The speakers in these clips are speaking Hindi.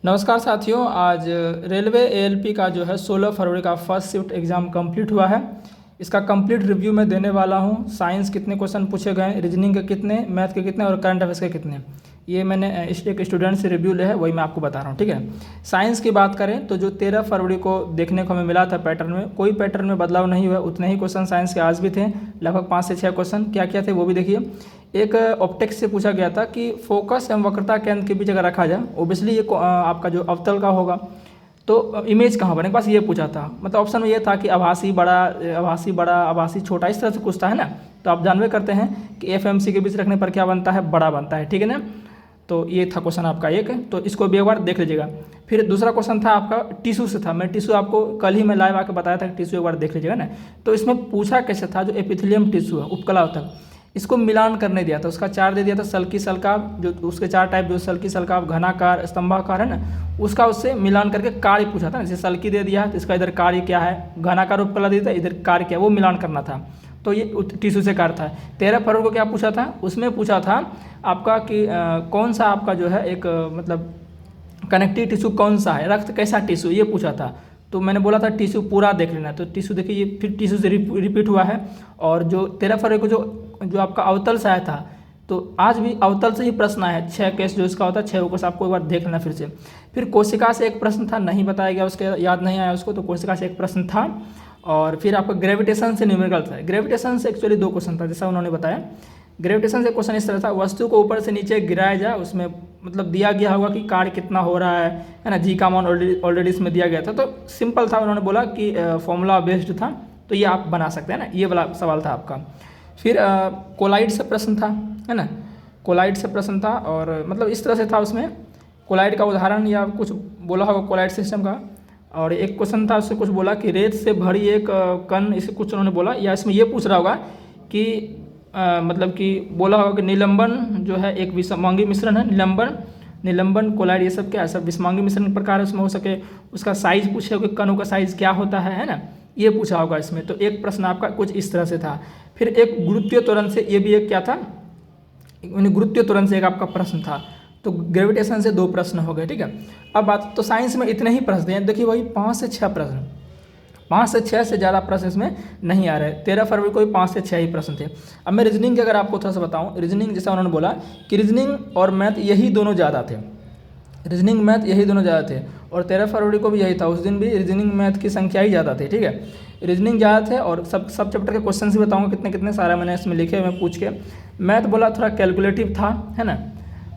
नमस्कार साथियों, आज रेलवे एएलपी का जो है 16 फरवरी का फर्स्ट शिफ्ट एग्ज़ाम कंप्लीट हुआ है। इसका कंप्लीट रिव्यू मैं देने वाला हूं। साइंस कितने क्वेश्चन पूछे गए, रीजनिंग के कितने, मैथ के कितने और करंट अफेयर्स के कितने, ये मैंने एक स्टूडेंट से रिव्यू लिया है, वही मैं आपको बता रहा हूँ। ठीक है। साइंस की बात करें तो जो 13 फरवरी को देखने को हमें मिला था पैटर्न में, कोई पैटर्न में बदलाव नहीं हुआ। उतने ही क्वेश्चन साइंस के आज भी थे, लगभग 5 से 6 क्वेश्चन। क्या क्या थे वो भी देखिए। एक ऑप्टिक्स से पूछा गया था कि फोकस एवं वक्रता केंद्र के बीच अगर रखा जाए, ओबियसली ये आपका जो अवतल का होगा, तो इमेज कहाँ बनेगा, बस ये पूछा था। मतलब ऑप्शन में ये था कि आभासी बड़ा, आभासी छोटा, इस तरह से पूछता है ना। तो आप जानवे करते हैं कि एफएमसी के बीच रखने पर क्या बनता है, बड़ा बनता है। ठीक है ना। तो ये था क्वेश्चन आपका एक, तो इसको भी एक बार देख लीजिएगा। फिर दूसरा क्वेश्चन था आपका टिश्यू से था। मैं टिश्यू आपको कल ही मैं लाइव आके बताया था कि टिश्यू एक बार देख लीजिएगा ना। तो इसमें पूछा कैसे था, जो एपिथेलियम टिश्यू है उपकला तक, इसको मिलान करने दिया था। उसका चार दे दिया था, सल्की सल्काव, जो उसके चार टाइप, जो सल्की सल्काव, घनाकार, स्तंभाकार है ना, उसका उससे मिलान करके कार्य पूछा था। जैसे सल्की दे दिया तो इसका इधर कार्य क्या है, घनाकार उपकला दे दिया इधर कार्य क्या है, वो मिलान करना था। तो ये टिश्यू से कार्य था। 13 फरवरी को क्या पूछा था, उसमें पूछा था आपका कि कौन सा आपका जो है एक मतलब कनेक्टिव टिश्यू कौन सा है, रक्त कैसा टिश्यू, ये पूछा था। तो मैंने बोला था टिश्यू पूरा देख लेना। तो टिश्यू देखिए, ये फिर टिश्यू से रिपीट हुआ है। और जो 13 फरवरी को जो आपका अवतल से आया था, तो आज भी अवतल से ही प्रश्न आया है। 6 केस जो इसका होता है, 6 केस आपको एक बार देख लेना फिर से। फिर कोशिका से एक प्रश्न था, नहीं बताया गया, उसके याद नहीं आया उसको, तो कोशिका से एक प्रश्न था। और फिर आपका ग्रेविटेशन से न्यूमेरिकल था। ग्रेविटेशन से एक्चुअली 2 क्वेश्चन था, जैसा उन्होंने बताया। ग्रेविटेशन से क्वेश्चन इस तरह था, वस्तु को ऊपर से नीचे गिराया जाए, उसमें मतलब दिया गया होगा कि कार्य कितना हो रहा है ना। जी का मान ऑलरेडी इसमें दिया गया था, तो सिंपल था। उन्होंने बोला कि फॉर्मूला बेस्ड था, तो ये आप बना सकते हैं ना। ये वाला सवाल था आपका। फिर कोलाइड से प्रश्न था, है ना। कोलाइड से प्रश्न था, और मतलब इस तरह से था। उसमें कोलाइड का उदाहरण या कुछ बोला होगा कोलाइड सिस्टम का। और एक क्वेश्चन था, उससे कुछ बोला कि रेत से भरी एक कण, इसे कुछ उन्होंने बोला। या इसमें ये पूछ रहा होगा कि मतलब कि बोला होगा कि निलंबन जो है एक विषमांगी मिश्रण है। निलंबन कोलाइड ये सब क्या है, सब विषमांगी मिश्रण प्रकार है। उसमें हो सके उसका साइज पूछे कि कणों का साइज क्या होता है ना, ये पूछा होगा इसमें। तो एक प्रश्न आपका कुछ इस तरह से था। फिर एक गुरुत्वीय त्वरण से, ये भी एक क्या था, गुरुत्वीय त्वरण से एक आपका प्रश्न था। तो ग्रेविटेशन से 2 प्रश्न हो गए। ठीक है। अब बात तो साइंस में इतने ही प्रश्न हैं, देखिए वही 5 से 6 प्रश्न, 5 से 6 से ज़्यादा प्रश्न इसमें नहीं आ रहे। 13 फरवरी को भी 5 से 6 ही प्रश्न थे। अब मैं रीजनिंग के अगर आपको थोड़ा सा बताऊं, रीजनिंग जैसा उन्होंने बोला कि रीजनिंग और मैथ यही दोनों ज़्यादा थे, रीजनिंग मैथ यही दोनों ज़्यादा थे। और 13 फरवरी को भी यही था, उस दिन भी रीजनिंग मैथ की संख्या ही ज़्यादा थी। ठीक है। रीजनिंग ज़्यादा थे, और सब चैप्टर के क्वेश्चन भी बताऊँगा कितने कितने सारा मैंने इसमें लिखे हुए पूछ के। मैथ बोला थोड़ा कैलकुलेटिव था, है ना।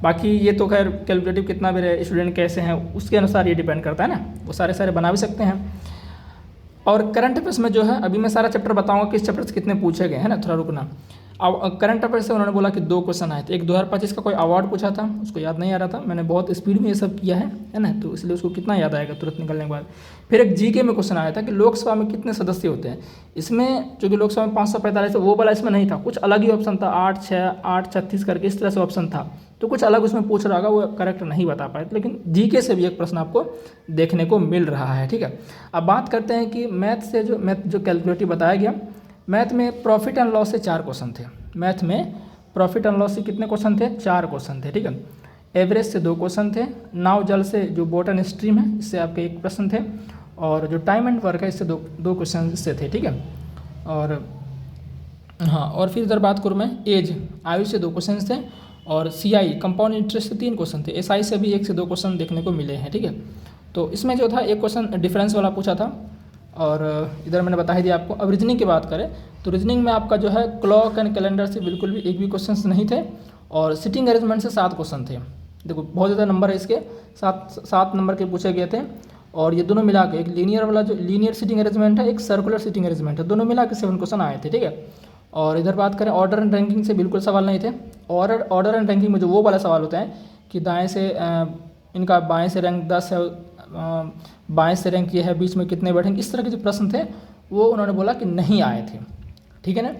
बाकी ये तो खैर कैलकुलेटिव कितना भी रहे, स्टूडेंट कैसे हैं उसके अनुसार ये डिपेंड करता है ना, वो सारे बना भी सकते हैं। और करंट अफेयर्स में जो है, अभी मैं सारा चैप्टर बताऊंगा किस चैप्टर से कितने पूछे गए हैं ना, थोड़ा रुकना। अब करंट अफेयर्स से उन्होंने बोला कि 2 क्वेश्चन आए थे। एक 2025 का कोई अवार्ड पूछा था, उसको याद नहीं आ रहा था, मैंने बहुत स्पीड में ये सब किया है ना, तो इसलिए उसको कितना याद आएगा तुरंत निकलने के बाद। फिर एक जीके में क्वेश्चन आया था कि लोकसभा में कितने सदस्य होते हैं। इसमें चूँकि लोकसभा में 545 है, वो वाला इसमें नहीं था, कुछ अलग ही ऑप्शन था, 8, 6, 8, 36 करके इस तरह से ऑप्शन था। तो कुछ अलग उसमें पूछ रहा होगा, वो करेक्ट नहीं बता पाए, लेकिन जीके से भी एक प्रश्न आपको देखने को मिल रहा है। ठीक है। अब बात करते हैं कि मैथ जो कैलकुलेटिव बताया गया, मैथ में प्रॉफिट एंड लॉस से 4 क्वेश्चन थे। मैथ में प्रॉफिट एंड लॉस से कितने क्वेश्चन थे, 4 क्वेश्चन थे। ठीक है। एवरेज से 2 क्वेश्चन थे। नाव जल से जो बॉटन स्ट्रीम है, इससे आपके 1 प्रश्न थे। और जो टाइम एंड वर्क है, इससे दो क्वेश्चन इससे थे। ठीक है। और हाँ, और फिर इधर बात करूँ मैं, एज, आयु से 2 क्वेश्चन थे। और CI कंपाउंड इंटरेस्ट से 3 क्वेश्चन थे। SI से भी 1 से 2 क्वेश्चन देखने को मिले हैं। ठीक है। तो इसमें जो था एक क्वेश्चन डिफरेंस वाला पूछा था, और इधर मैंने बता ही दिया आपको। अब रीजनिंग की बात करें तो रीजनिंग में आपका जो है क्लॉक एंड कैलेंडर से बिल्कुल भी एक भी क्वेश्चन नहीं थे। और सिटिंग अरेंजमेंट से 7 क्वेश्चन थे। देखो बहुत ज़्यादा नंबर है इसके, 7 नंबर के पूछे गए थे। और ये दोनों मिला के, एक लीनियर वाला जो लीनियर सिटिंग अरेंजमेंट है, एक सर्कुलर सिटिंग अरेंजमेंट है, दोनों मिला के 7 क्वेश्चन आए थे। ठीक है। और इधर बात करें ऑर्डर एंड रैंकिंग से बिल्कुल सवाल नहीं थे। ऑर्डर एंड रैंकिंग में जो वो वाला सवाल होता है कि दाएं से इनका बाएं से रैंक 10 है, बाएं से रैंक ये है, बीच में कितने बैठेंगे, इस तरह के जो प्रश्न थे वो उन्होंने बोला कि नहीं आए थे। ठीक है ना।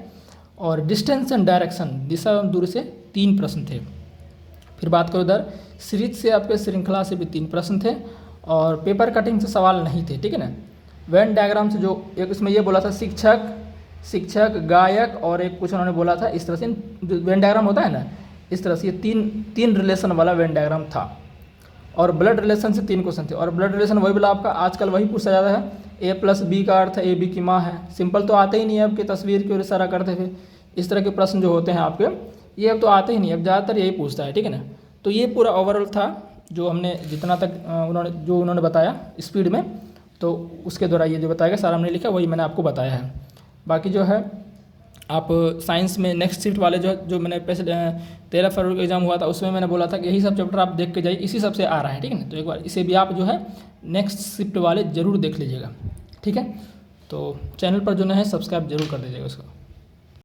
और डिस्टेंस एंड डायरेक्शन, दिशा एवं दूरी से 3 प्रश्न थे। फिर बात करो इधर सीरीज से, आपके श्रृंखला से भी 3 प्रश्न थे। और पेपर कटिंग से सवाल नहीं थे। ठीक है ना। वेन डायग्राम से जो एक इसमें ये बोला था शिक्षक, गायक, और एक कुछ उन्होंने बोला था इस तरह से, जो वेन डायग्राम होता है ना, इस तरह से ये तीन रिलेशन वाला वेन डायग्राम था। और ब्लड रिलेशन से 3 क्वेश्चन थे। और ब्लड रिलेशन वही बोला आपका आजकल वही पूछा जाता है, ए प्लस बी का अर्थ ए बी की माँ है। सिंपल तो आते ही नहीं है, आपकी तस्वीर की ओर इशारा करते थे। इस तरह के प्रश्न जो होते हैं आपके, ये अब तो आते ही नहीं, अब ज़्यादातर यही पूछता है, ठीक है ना। तो ये पूरा ओवरऑल था जो हमने जितना तक उन्होंने बताया स्पीड में, तो उसके द्वारा ये जो बताया गया सारा हमने लिखा, वही मैंने आपको बताया है। बाकी जो है आप साइंस में नेक्स्ट शिफ्ट वाले जो मैंने 13 फरवरी को एग्जाम हुआ था, उसमें मैंने बोला था कि यही सब चैप्टर आप देख के जाइए, इसी सब से आ रहा है, ठीक है ना। तो एक बार इसे भी आप जो है नेक्स्ट शिफ्ट वाले ज़रूर देख लीजिएगा, ठीक है। तो चैनल पर जो है सब्सक्राइब जरूर कर दीजिएगा उसको।